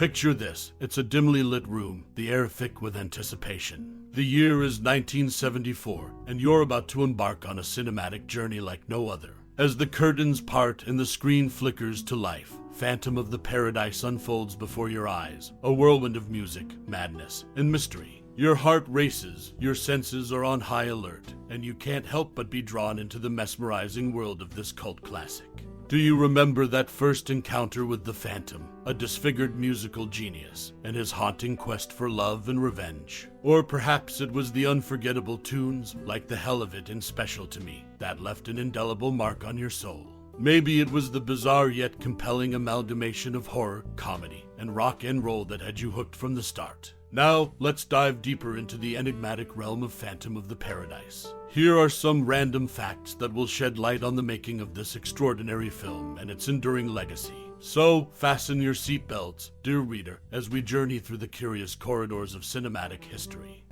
Picture this, it's a dimly lit room, the air thick with anticipation. The year is 1974, and you're about to embark on a cinematic journey like no other. As the curtains part and the screen flickers to life, Phantom of the Paradise unfolds before your eyes, a whirlwind of music, madness, and mystery. Your heart races, your senses are on high alert, and you can't help but be drawn into the mesmerizing world of this cult classic. Do you remember that first encounter with the Phantom, a disfigured musical genius, and his haunting quest for love and revenge? Or perhaps it was the unforgettable tunes, like The Hell of It and Special to Me, that left an indelible mark on your soul. Maybe it was the bizarre yet compelling amalgamation of horror, comedy, and rock and roll that had you hooked from the start. Now, let's dive deeper into the enigmatic realm of Phantom of the Paradise. Here are some random facts that will shed light on the making of this extraordinary film and its enduring legacy. So, fasten your seatbelts, dear reader, as we journey through the curious corridors of cinematic history.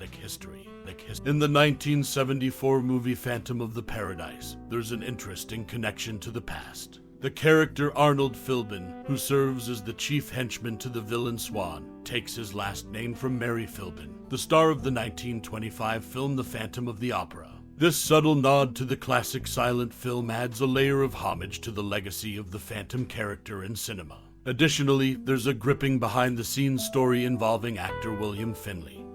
In the 1974 movie Phantom of the Paradise, there's an interesting connection to the past. The character Arnold Philbin, who serves as the chief henchman to the villain Swan, takes his last name from Mary Philbin, the star of the 1925 film The Phantom of the Opera. This subtle nod to the classic silent film adds a layer of homage to the legacy of the Phantom character in cinema. Additionally, there's a gripping behind-the-scenes story involving actor William Finley,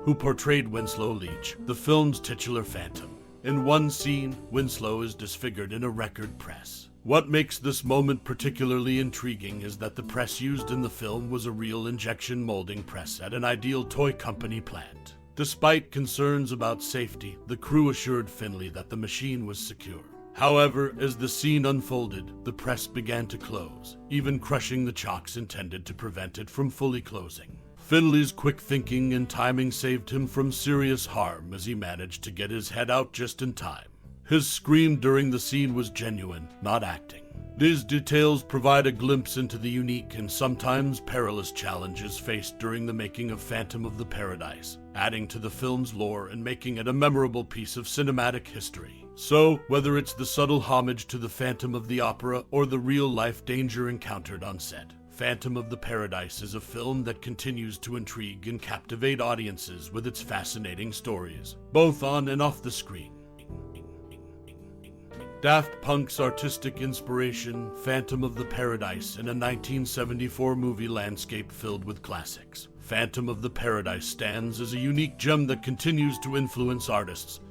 who portrayed Winslow Leach, the film's titular Phantom. In one scene, Winslow is disfigured in a record press. What makes this moment particularly intriguing is that the press used in the film was a real injection molding press at an Ideal Toy Company plant. Despite concerns about safety, the crew assured Finley that the machine was secure. However, as the scene unfolded, the press began to close, even crushing the chocks intended to prevent it from fully closing. Finley's quick thinking and timing saved him from serious harm as he managed to get his head out just in time. His scream during the scene was genuine, not acting. These details provide a glimpse into the unique and sometimes perilous challenges faced during the making of Phantom of the Paradise, adding to the film's lore and making it a memorable piece of cinematic history. So, whether it's the subtle homage to the Phantom of the Opera or the real-life danger encountered on set, Phantom of the Paradise is a film that continues to intrigue and captivate audiences with its fascinating stories, both on and off the screen. Daft Punk's artistic inspiration, Phantom of the Paradise, in a 1974 movie landscape filled with classics. Phantom of the Paradise stands as a unique gem that continues to influence artists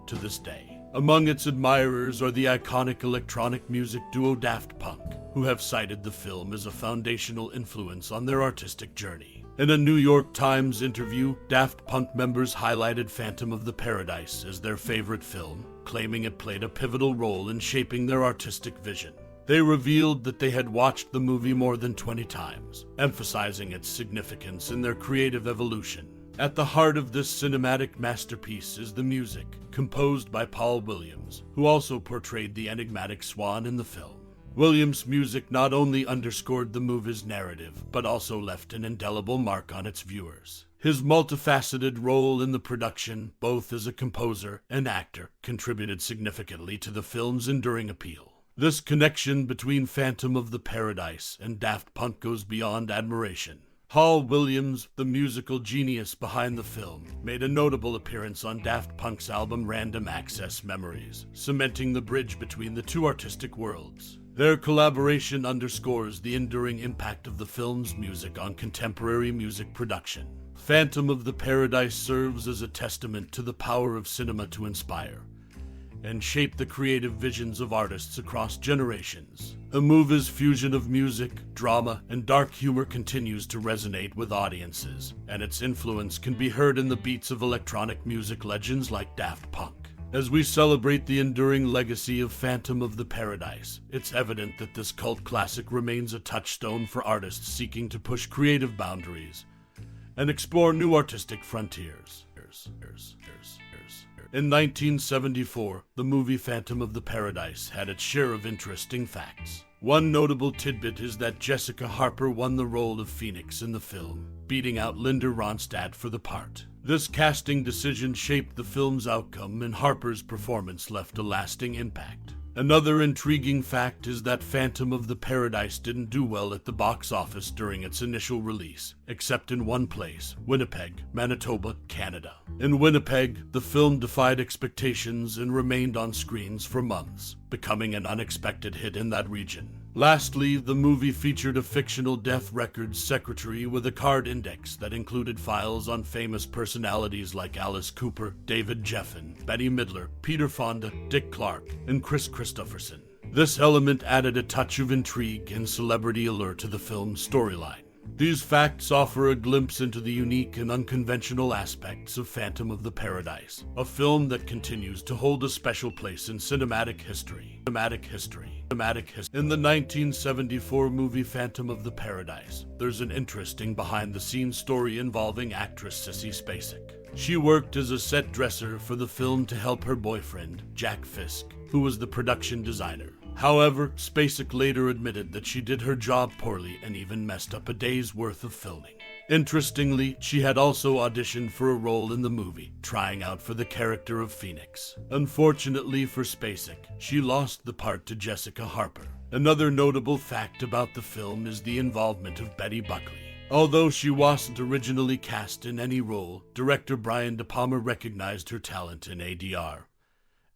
to this day. Among its admirers are the iconic electronic music duo Daft Punk, who have cited the film as a foundational influence on their artistic journey. In a New York Times interview, Daft Punk members highlighted Phantom of the Paradise as their favorite film, claiming it played a pivotal role in shaping their artistic vision. They revealed that they had watched the movie more than 20 times, emphasizing its significance in their creative evolution. At the heart of this cinematic masterpiece is the music, composed by Paul Williams, who also portrayed the enigmatic Swan in the film. Williams' music not only underscored the movie's narrative, but also left an indelible mark on its viewers. His multifaceted role in the production, both as a composer and actor, contributed significantly to the film's enduring appeal. This connection between Phantom of the Paradise and Daft Punk goes beyond admiration. Paul Williams, the musical genius behind the film, made a notable appearance on Daft Punk's album Random Access Memories, cementing the bridge between the two artistic worlds. Their collaboration underscores the enduring impact of the film's music on contemporary music production. Phantom of the Paradise serves as a testament to the power of cinema to inspire and shape the creative visions of artists across generations. The movie's fusion of music, drama, and dark humor continues to resonate with audiences, and its influence can be heard in the beats of electronic music legends like Daft Punk. As we celebrate the enduring legacy of Phantom of the Paradise, it's evident that this cult classic remains a touchstone for artists seeking to push creative boundaries and explore new artistic frontiers. In 1974, the movie Phantom of the Paradise had its share of interesting facts. One notable tidbit is that Jessica Harper won the role of Phoenix in the film, beating out Linda Ronstadt for the part. This casting decision shaped the film's outcome, and Harper's performance left a lasting impact. Another intriguing fact is that Phantom of the Paradise didn't do well at the box office during its initial release, except in one place, Winnipeg, Manitoba, Canada. In Winnipeg, the film defied expectations and remained on screens for months, becoming an unexpected hit in that region. Lastly, the movie featured a fictional death records secretary with a card index that included files on famous personalities like Alice Cooper, David Geffen, Bette Midler, Peter Fonda, Dick Clark, and Chris Christopherson. This element added a touch of intrigue and celebrity allure to the film's storyline. These facts offer a glimpse into the unique and unconventional aspects of Phantom of the Paradise, a film that continues to hold a special place in cinematic history. In the 1974 movie Phantom of the Paradise, there's an interesting behind-the-scenes story involving actress Sissy Spacek. She worked as a set dresser for the film to help her boyfriend, Jack Fisk, who was the production designer. However, Spacek later admitted that she did her job poorly and even messed up a day's worth of filming. Interestingly, she had also auditioned for a role in the movie, trying out for the character of Phoenix. Unfortunately for Spacek, she lost the part to Jessica Harper. Another notable fact about the film is the involvement of Betty Buckley. Although she wasn't originally cast in any role, director Brian De Palma recognized her talent in ADR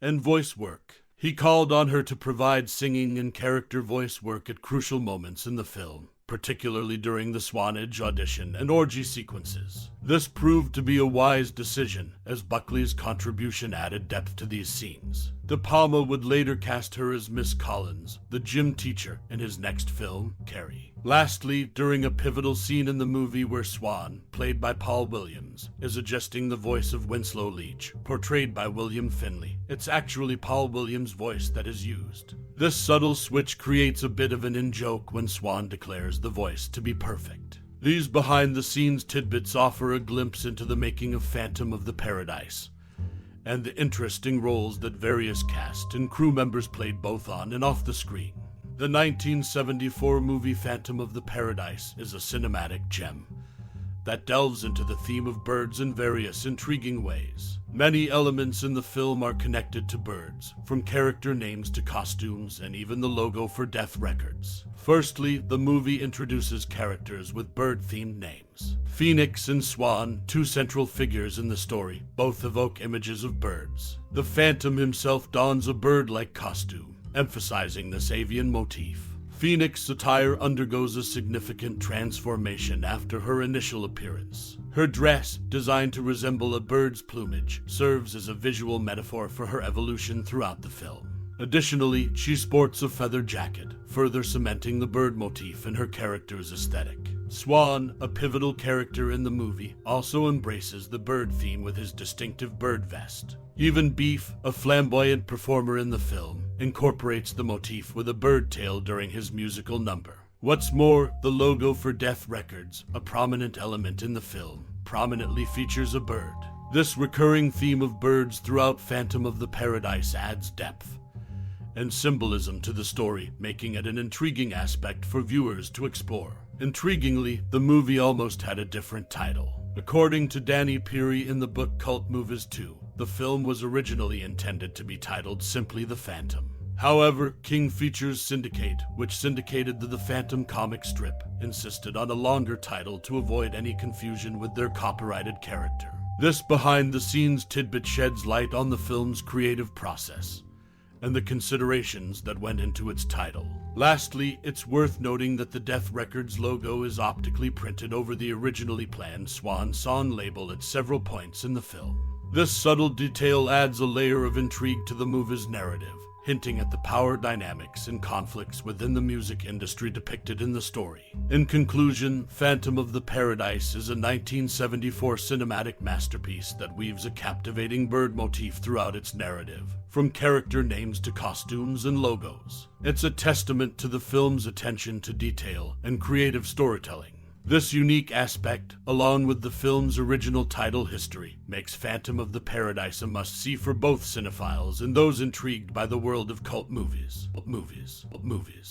and voice work. He called on her to provide singing and character voice work at crucial moments in the film, particularly during the Swanage audition and orgy sequences. This proved to be a wise decision, as Buckley's contribution added depth to these scenes. De Palma would later cast her as Miss Collins, the gym teacher, in his next film, Carrie. Lastly, during a pivotal scene in the movie where Swan, played by Paul Williams, is adjusting the voice of Winslow Leach, portrayed by William Finley, it's actually Paul Williams' voice that is used. This subtle switch creates a bit of an in-joke when Swan declares the voice to be perfect. These behind-the-scenes tidbits offer a glimpse into the making of Phantom of the Paradise, and the interesting roles that various cast and crew members played both on and off the screen. The 1974 movie Phantom of the Paradise is a cinematic gem that delves into the theme of birds in various intriguing ways. Many elements in the film are connected to birds, from character names to costumes and even the logo for Death Records. Firstly, the movie introduces characters with bird-themed names. Phoenix and Swan, two central figures in the story, both evoke images of birds. The Phantom himself dons a bird-like costume, emphasizing this avian motif. Phoenix's attire undergoes a significant transformation after her initial appearance. Her dress, designed to resemble a bird's plumage, serves as a visual metaphor for her evolution throughout the film. Additionally, she sports a feather jacket, further cementing the bird motif in her character's aesthetic. Swan, a pivotal character in the movie, also embraces the bird theme with his distinctive bird vest. Even Beef, a flamboyant performer in the film, incorporates the motif with a bird tail during his musical number. What's more, the logo for Death Records, a prominent element in the film, prominently features a bird. This recurring theme of birds throughout Phantom of the Paradise adds depth and symbolism to the story, making it an intriguing aspect for viewers to explore. Intriguingly, the movie almost had a different title. According to Danny Peary in the book Cult Movies 2, the film was originally intended to be titled simply The Phantom. However, King Features Syndicate, which syndicated the Phantom comic strip, insisted on a longer title to avoid any confusion with their copyrighted character. This behind-the-scenes tidbit sheds light on the film's creative process and the considerations that went into its title. Lastly, it's worth noting that the Death Records logo is optically printed over the originally planned Swan Song label at several points in the film. This subtle detail adds a layer of intrigue to the movie's narrative, hinting at the power dynamics and conflicts within the music industry depicted in the story. In conclusion, Phantom of the Paradise is a 1974 cinematic masterpiece that weaves a captivating bird motif throughout its narrative, from character names to costumes and logos. It's a testament to the film's attention to detail and creative storytelling. This unique aspect, along with the film's original title history, makes Phantom of the Paradise a must-see for both cinephiles and those intrigued by the world of cult movies.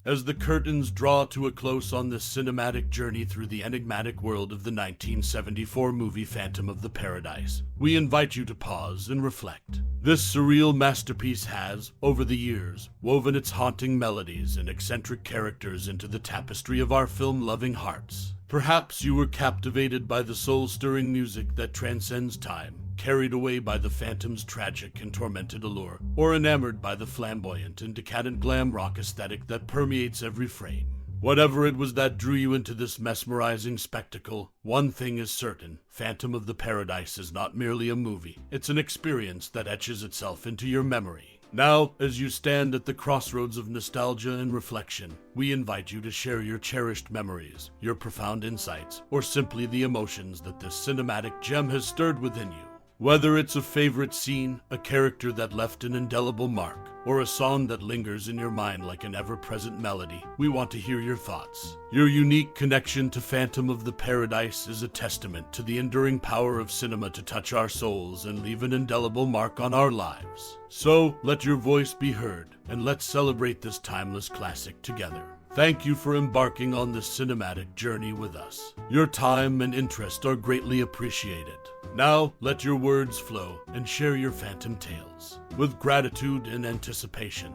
As the curtains draw to a close on this cinematic journey through the enigmatic world of the 1974 movie Phantom of the Paradise, we invite you to pause and reflect. This surreal masterpiece has, over the years, woven its haunting melodies and eccentric characters into the tapestry of our film-loving hearts. Perhaps you were captivated by the soul-stirring music that transcends time, carried away by the Phantom's tragic and tormented allure, or enamored by the flamboyant and decadent glam rock aesthetic that permeates every frame. Whatever it was that drew you into this mesmerizing spectacle, one thing is certain: Phantom of the Paradise is not merely a movie. It's an experience that etches itself into your memory. Now, as you stand at the crossroads of nostalgia and reflection, we invite you to share your cherished memories, your profound insights, or simply the emotions that this cinematic gem has stirred within you. Whether it's a favorite scene, a character that left an indelible mark, or a song that lingers in your mind like an ever-present melody, we want to hear your thoughts. Your unique connection to Phantom of the Paradise is a testament to the enduring power of cinema to touch our souls and leave an indelible mark on our lives. So, let your voice be heard, and let's celebrate this timeless classic together. Thank you for embarking on this cinematic journey with us. Your time and interest are greatly appreciated. Now, let your words flow and share your Phantom tales with gratitude and anticipation.